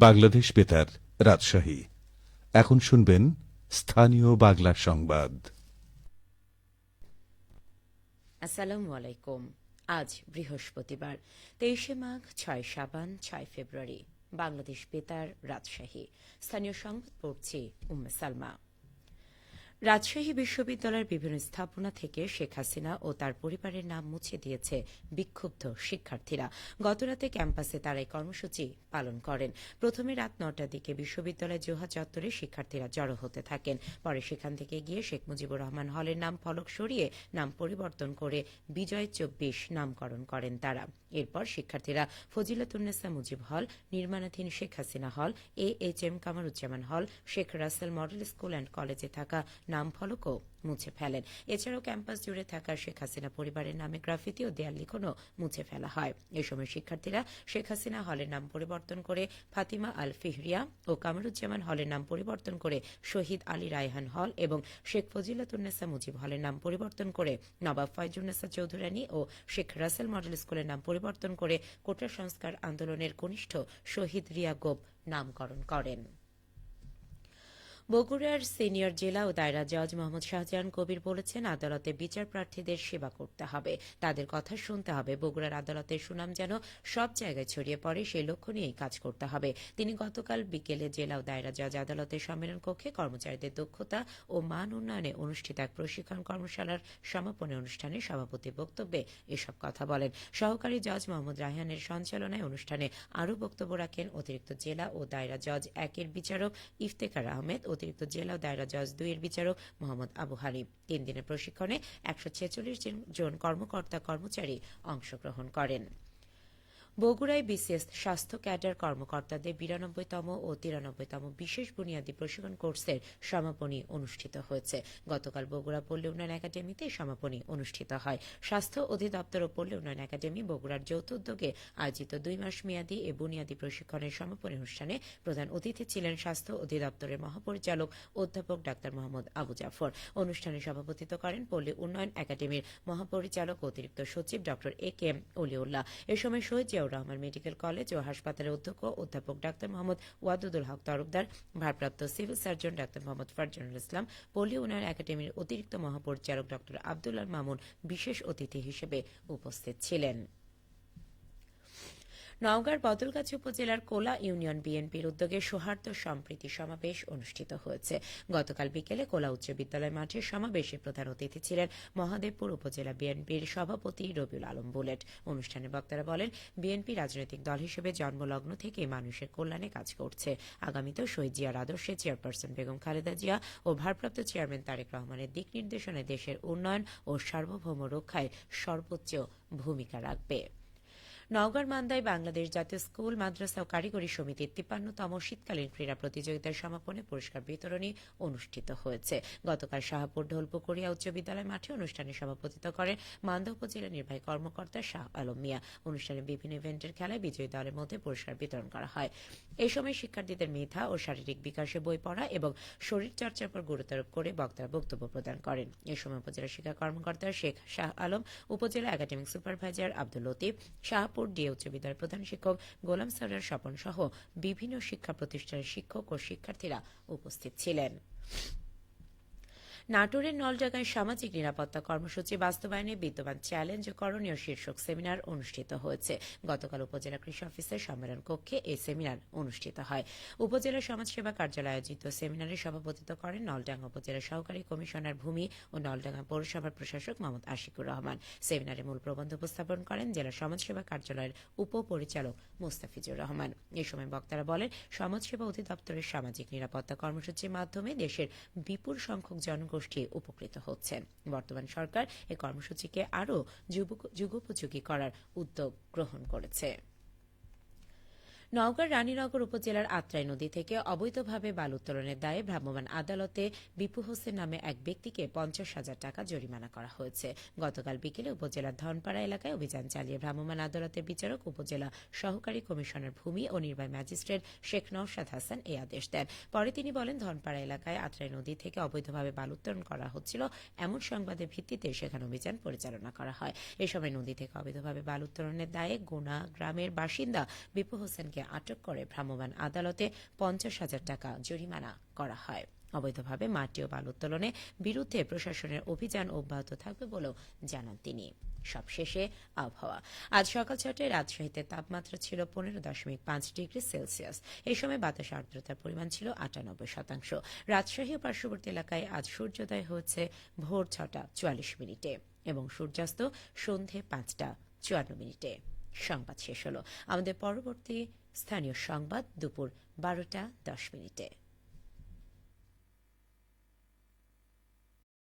বাংলাদেশ বেতার রাজশাহী। এখন শুনবেন স্থানীয় বাংলা সংবাদ। আসসালামু আলাইকুম। আজ বৃহস্পতিবার 23 মাঘ 6 সাবান 6 ফেব্রুয়ারি। বাংলাদেশ বেতার রাজশাহী। স্থানীয় সংবাদ পড়ছি উম্মে সালমা। রাজশাহী বিশ্ববিদ্যালয়ের বিভিন্ন স্থাপনা থেকে শেখ হাসিনা ও তার পরিবারের নাম মুছে দিয়েছে বিক্ষুব্ধ শিক্ষার্থীরা। গতরাতে ক্যাম্পাসে তারা এই কর্মসূচি পালন করেন। প্রথমে রাত 9টার দিকে বিশ্ববিদ্যালয় জোহা চত্বরে শিক্ষার্থীরা জড়ো হতে থাকেন। পরে সেখান থেকে গিয়ে শেখ মুজিবুর রহমান হলের নাম ফলক সরিয়ে নাম পরিবর্তন করে বিজয় 24 নামকরণ করেন তারা। এরপর শিক্ষার্থীরা ফজিলাতুন্নেসা মুজিব হল, নির্মাণাধীন শেখ হাসিনা হল, AHM Kamaruzzaman hall, Sheikh Russel model school and কলেজে থাকা নাম ফলকও মুছে ফেলেন। এছাড়াও ক্যাম্পাস জুড়ে থাকা শেখ হাসিনা পরিবারের নামে গ্রাফিতি ও দেয়াল লিখনও মুছে ফেলা হয়। এ সময় শিক্ষার্থীরা শেখ হাসিনা হলের নাম পরিবর্তন করে ফাতিমা আল ফিহরিয়া ও কামারুজ্জামান হলের নাম পরিবর্তন করে শহীদ আলী রায়হান হল এবং শেখ ফজিলাতুন্নেসা মুজিব হলের নাম পরিবর্তন করে নবাব ফয়জুন্নেসা চৌধুরানী ও শেখ রাসেল মডেল স্কুলের নাম পরিবর্তন করে কোটা সংস্কার আন্দোলনের কনিষ্ঠ শহীদ রিয়া গোপ নামকরণ করেন। বগুড়ার সিনিয়র জেলা ও দায়রা জজ মোহাম্মদ শাহজাহান কবির বলেছেন, আদালতে বিচার প্রার্থীদের সেবা করতে হবে, তাদের কথা শুনতে হবে। বগুড়ার আদালতের সুনাম যেন সব জায়গায় ছড়িয়ে পড়ে সেই লক্ষ্য নিয়েই কাজ করতে হবে। তিনি গতকাল বিকেলে জেলা ও দায়রা জজ আদালতের সম্মেলন কক্ষে কর্মচারীদের দক্ষতা ও মান উন্নয়নে অনুষ্ঠিত এক প্রশিক্ষণ কর্মশালার সমাপনী অনুষ্ঠানে সভাপতির বক্তব্যে এসব কথা বলেন। সহকারী জজ মোহাম্মদ রায়হানের সঞ্চালনায় অনুষ্ঠানে আরও বক্তব্য রাখেন অতিরিক্ত জেলা ও দায়রা জজ 1-এর বিচারক ইফতেখার আহমেদ, অতিরিক্ত জেলা ও দায়রা জজ 2-এর বিচারক মোহাম্মদ আবু হালিম। 3 দিনের প্রশিক্ষণে 146 জন কর্মকর্তা কর্মচারী অংশগ্রহণ করেন। বগুড়ায় বিসিএস স্বাস্থ্য ক্যাডার কর্মকর্তাদের 92তম ও 93তম বিশেষ বুনিয়াদী প্রশিক্ষণ কোর্সের সমাপনী অনুষ্ঠিত হয়েছে। গতকাল বগুড়া পল্লী উন্নয়ন একাডেমিতে সমাপনী অনুষ্ঠিত হয়। স্বাস্থ্য অধিদপ্তর ও পল্লী উন্নয়ন একাডেমি বগুড়ার যৌথ উদ্যোগে আয়োজিত 2 মাস মেয়াদী এ বুনিয়াদী প্রশিক্ষণের সমাপনী অনুষ্ঠানে প্রধান অতিথি ছিলেন স্বাস্থ্য অধিদপ্তরের মহাপরিচালক অধ্যাপক ডাক্তার মোহাম্মদ আবু জাফর। অনুষ্ঠানে সভাপতিত্ব করেন পল্লী উন্নয়ন একাডেমির মহাপরিচালক অতিরিক্ত সচিব ডক্টর AKM অলিউল্লাহ। এ সময় শহীদ রহমান মেডিকেল কলেজ ও হাসপাতালের অধ্যক্ষ অধ্যাপক ডাক্তার মোহাম্মদ ওয়াদুদুল হক তরফদার, ভারপ্রাপ্ত সিভিল সার্জন ডাক্তার মোহাম্মদ ফারজানুল ইসলাম, পল্লী উন্নয়ন একাডেমির অতিরিক্ত মহাপরিচালক ডক্টর আব্দুল্লাহ মামুন বিশেষ অতিথি হিসেবে উপস্থিত ছিলেন। নওগাঁর বদলগাছি উপজেলার কোলা ইউনিয়ন বিএনপির উদ্যোগে সৌহার্দ্য সম্প্রীতি সমাবেশ অনুষ্ঠিত হয়েছে। গতকাল বিকেলে কোলা উচ্চ বিদ্যালয় মাঠে সমাবেশে প্রধান অতিথি ছিলেন মহাদেবপুর উপজেলা বিএনপির সভাপতি রবিউল আলম বুলেট। অনুষ্ঠানে বক্তারা বলেন, বিএনপি রাজনৈতিক দল হিসেবে জন্মলগ্ন থেকে মানুষের কল্যাণে কাজ করছে। আগামীতেও শহীদ জিয়ার আদর্শে চেয়ারপারসন বেগম খালেদা জিয়া ও ভারপ্রাপ্ত চেয়ারম্যান তারেক রহমানের দিক নির্দেশনায় দেশের উন্নয়ন ও সার্বভৌম রক্ষায় সর্বোচ্চ ভূমিকা রাখবে। নওগাঁর মান্দায় বাংলাদেশ জাতীয় স্কুল, মাদ্রাসা ও কারিগরি সমিতির 53তম শীতকালীন ক্রীড়া প্রতিযোগিতার সমাপনী পুরস্কার বিতরণী অনুষ্ঠিত হয়েছে। গতকাল শাহপুর ঢোলপুকুরিয়া উচ্চ বিদ্যালয় মাঠে অনুষ্ঠানে সভাপতিত্ব করেন মান্দা উপজেলা নির্বাহী কর্মকর্তা শাহ আলম মিয়া। অনুষ্ঠানে বিভিন্ন ইভেন্টের খেলায় বিজয়ী দলের মধ্যে পুরস্কার বিতরণ করা হয়। এই সময় শিক্ষার্থীদের মেধা ও শারীরিক বিকাশে বই পড়া এবং শরীরচর্চার উপর গুরুত্ব আরোপ করে বক্তারা বক্তব্য প্রদান করেন। এ সময় উপজেলা শিক্ষা কর্মকর্তা শেখ শাহ আলম, উপজেলা academic supervisor Abdul Latif, Shahpur DA উচ্চ বিদ্যালয়ের প্রধান শিক্ষক গোলাম সরদার স্বপন সহ বিভিন্ন শিক্ষা প্রতিষ্ঠানের শিক্ষক ও শিক্ষার্থীরা উপস্থিত ছিলেন। নাটোরের নলডাঙ্গায় সামাজিক নিরাপত্তা কর্মসূচি বাস্তবায়নে বিদ্যমান চ্যালেঞ্জ ও করণীয় শীর্ষক সেমিনার অনুষ্ঠিত হয়েছে। গতকাল উপজেলা কৃষি অফিসের সম্মেলন কক্ষে এই সেমিনার অনুষ্ঠিত হয়। উপজেলা সমাজসেবা কার্যালয়ে আয়োজিত সেমিনারে সভাপতিত্ব করেন নলডাঙ্গা উপজেলা সহকারী কমিশনার ভূমি ও নলডাঙ্গা পৌরসভার প্রশাসক মোহাম্মদ আশিকুর রহমান। সেমিনারে মূল প্রবন্ধ উপস্থাপন করেন জেলা সমাজসেবা কার্যালয়ের উপপরিচালক মোস্তাফিজুর রহমান। এ সময় বক্তারা বলেন, সমাজসেবা অধিদপ্তরের সামাজিক নিরাপত্তা কর্মসূচির মাধ্যমে দেশের বিপুল সংখ্যক জনগোষ্ঠী উপকৃত হচ্ছেন। বর্তমান সরকার এই কর্মসূচিকে আরও যুগোপযোগী করার উদ্যোগ গ্রহণ করেছে। নওগাঁর রানীনগর উপজেলার আত্রাই নদী থেকে অবৈধভাবে বালু উত্তোলনের দায়ে ভ্রাম্যমাণ আদালতে বিপু হোসেন নামে এক ব্যক্তিকে 50,000 টাকা জরিমানা করা হয়েছে। গতকাল বিকেলে উপজেলার ধনপাড়া এলাকায় অভিযান চালিয়ে ভ্রাম্যমাণ আদালতের বিচারক উপজেলা সহকারী কমিশনার ভূমি ও নির্বাহী ম্যাজিস্ট্রেট শেখ নওশাদ হাসান এই আদেশ দেন। পরে তিনি বলেন, ধনপাড়া এলাকায় আত্রাই নদী থেকে অবৈধভাবে বালু উত্তোলন করা হচ্ছিল এমন সংবাদের ভিত্তিতে সেখানে অভিযান পরিচালনা করা হয়। এ সময় নদী থেকে অবৈধভাবে বালু উত্তোলনের দায়ে গোনা গ্রামের বাসিন্দা বিপু হোসেনকে ব্যক্তিকে আটক করে ভ্রাম্যমাণ আদালতে 50,000 টাকা জরিমানা করা হয়। অবৈধভাবে মাটি ও বালু উত্তোলনের বিরুদ্ধে প্রশাসনের অভিযান অব্যাহত থাকবে বলেও জানান তিনি। সবশেষে আবহাওয়া। আজ সকাল 6টায় রাজশাহীতে তাপমাত্রা ছিল 15.5 ডিগ্রি সেলসিয়াস। এই সময় বাতাসে আর্দ্রতার পরিমাণ ছিল 98%। রাজশাহী ও পার্শ্ববর্তী এলাকায় আজ সূর্যোদয় হচ্ছে ভোর 6:44 এবং সূর্যাস্ত সন্ধে 5:54। সংবাদ শেষ হলো। আমাদের পরবর্তী স্থানীয় সংবাদ দুপুর 12:10।